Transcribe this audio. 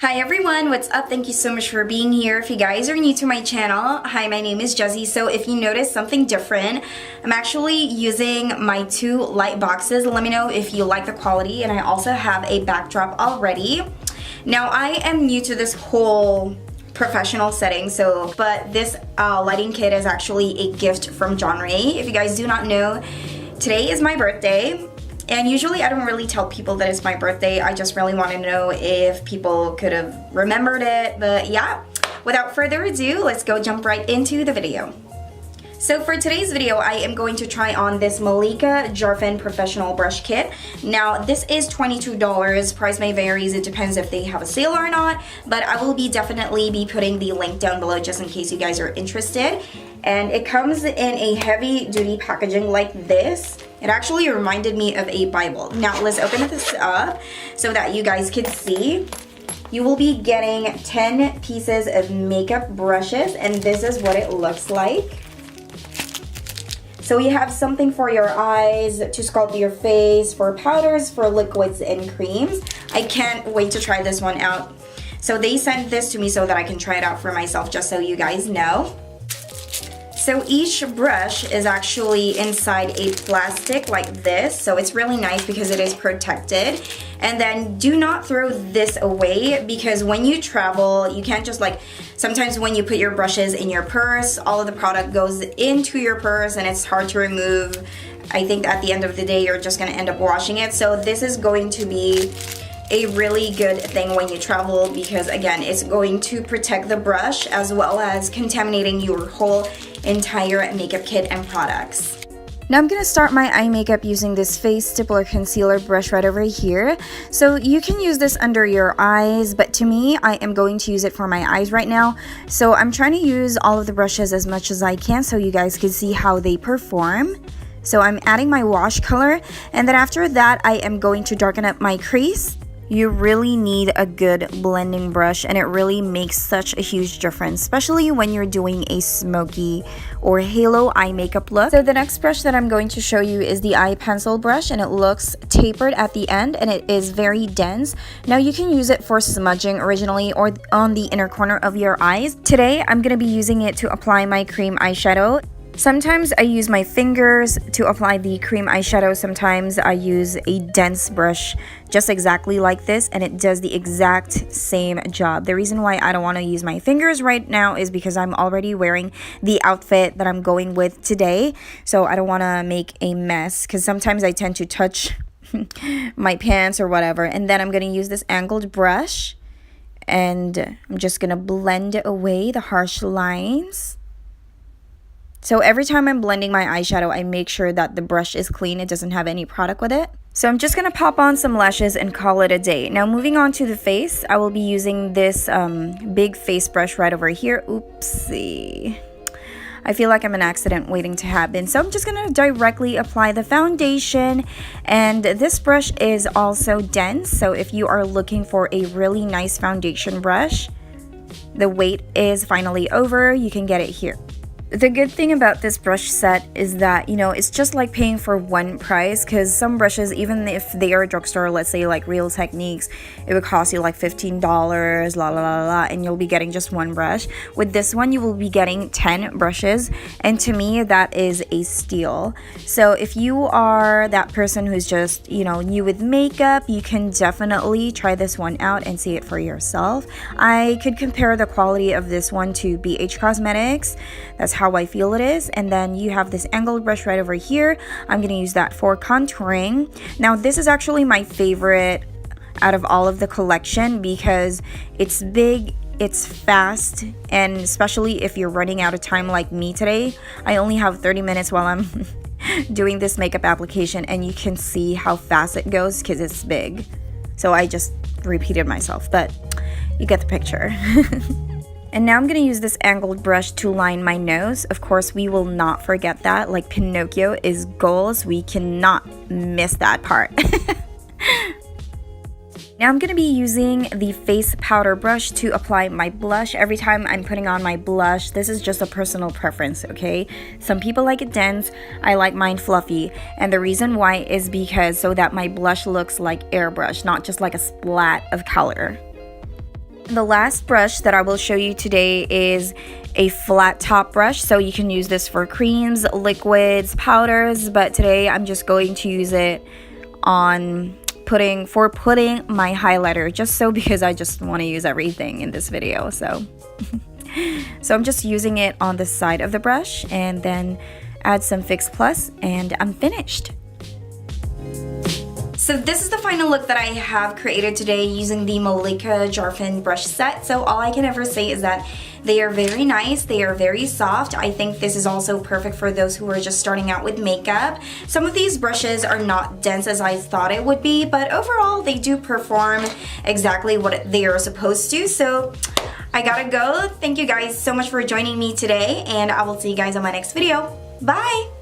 Hi everyone, what's up? Thank you so much for being here. If you guys are new to my channel, hi, my name is Jessie. So if you notice something different, I'm actually using my two light boxes. Let me know if you like the quality, and I also have a backdrop already. Now I am new to this whole professional setting, but this lighting kit is actually a gift from Jondrae. If you guys do not know, today is my birthday. And usually I don't really tell people that it's my birthday. I just really want to know if people could have remembered it. But yeah, without further ado, let's go jump right into the video. So for today's video, I am going to try on this Malika Jafrin Professional brush kit. Now this is $22. Price may vary. It depends if they have a sale or not. But I will definitely be putting the link down below just in case you guys are interested. And it comes in a heavy duty packaging like this. It actually reminded me of a Bible. Now let's open this up so that you guys can see. You will be getting 10 pieces of makeup brushes, and this is what it looks like. So you have something for your eyes, to sculpt your face, for powders, for liquids and creams. I can't wait to try this one out. So they sent this to me so that I can try it out for myself, just so you guys know. So each brush is actually inside a plastic like this, so it's really nice because it is protected. And then do not throw this away, because when you travel, you can't just sometimes when you put your brushes in your purse, all of the product goes into your purse and it's hard to remove. I think at the end of the day, you're just gonna end up washing it. So this is going to be a really good thing when you travel, because again, it's going to protect the brush as well as contaminating your whole entire makeup kit and products. Now I'm gonna start my eye makeup using this face stippler concealer brush right over here. So you can use this under your eyes, but to me, I am going to use it for my eyes right now. So I'm trying to use all of the brushes as much as I can so you guys can see how they perform. So I'm adding my wash color, and then after that, I am going to darken up my crease. You really need a good blending brush, and it really makes such a huge difference, especially when you're doing a smoky or halo eye makeup look. So the next brush that I'm going to show you is the eye pencil brush, and it looks tapered at the end and it is very dense. Now you can use it for smudging originally or on the inner corner of your eyes. Today I'm going to be using it to apply my cream eyeshadow. Sometimes I use my fingers to apply the cream eyeshadow. Sometimes I use a dense brush just exactly like this, and it does the exact same job. The reason why I don't want to use my fingers right now is because I'm already wearing the outfit that I'm going with today. So I don't want to make a mess, because sometimes I tend to touch my pants or whatever. And then I'm going to use this angled brush, and I'm just going to blend away the harsh lines. So every time I'm blending my eyeshadow, I make sure that the brush is clean. It doesn't have any product with it. So I'm just going to pop on some lashes and call it a day. Now moving on to the face, I will be using this big face brush right over here. Oopsie. I feel like I'm an accident waiting to happen. So I'm just going to directly apply the foundation. And this brush is also dense. So if you are looking for a really nice foundation brush, the wait is finally over. You can get it here. The good thing about this brush set is that, you know, it's just like paying for one price, because some brushes, even if they are drugstore, let's say like Real Techniques, it would cost you like $15, la la la la, and you'll be getting just one brush. With this one, you will be getting 10 brushes, and to me, that is a steal. So if you are that person who's just, you know, new with makeup, you can definitely try this one out and see it for yourself. I could compare the quality of this one to BH Cosmetics. That's how I feel it is. And then you have this angled brush right over here. I'm gonna use that for contouring. Now this is actually my favorite out of all of the collection, because it's big, it's fast, and especially if you're running out of time like me today. I only have 30 minutes while I'm doing this makeup application, and you can see how fast it goes because it's big. So I just repeated myself, but you get the picture. And now I'm going to use this angled brush to line my nose. Of course, we will not forget that. Like Pinocchio is goals. We cannot miss that part. Now I'm going to be using the face powder brush to apply my blush. Every time I'm putting on my blush, this is just a personal preference, okay? Some people like it dense, I like mine fluffy. And the reason why is because so that my blush looks like airbrush, not just like a splat of color. The last brush that I will show you today is a flat top brush, so you can use this for creams, liquids, powders, but today I'm just going to use it on putting my highlighter, just so because I just want to use everything in this video. So so I'm just using it on the side of the brush and then add some Fix Plus and I'm finished. So this is the final look that I have created today using the Malika Jafrin brush set. So all I can ever say is that they are very nice, they are very soft. I think this is also perfect for those who are just starting out with makeup. Some of these brushes are not dense as I thought it would be, but overall they do perform exactly what they are supposed to. So I gotta go. Thank you guys so much for joining me today, and I will see you guys on my next video. Bye!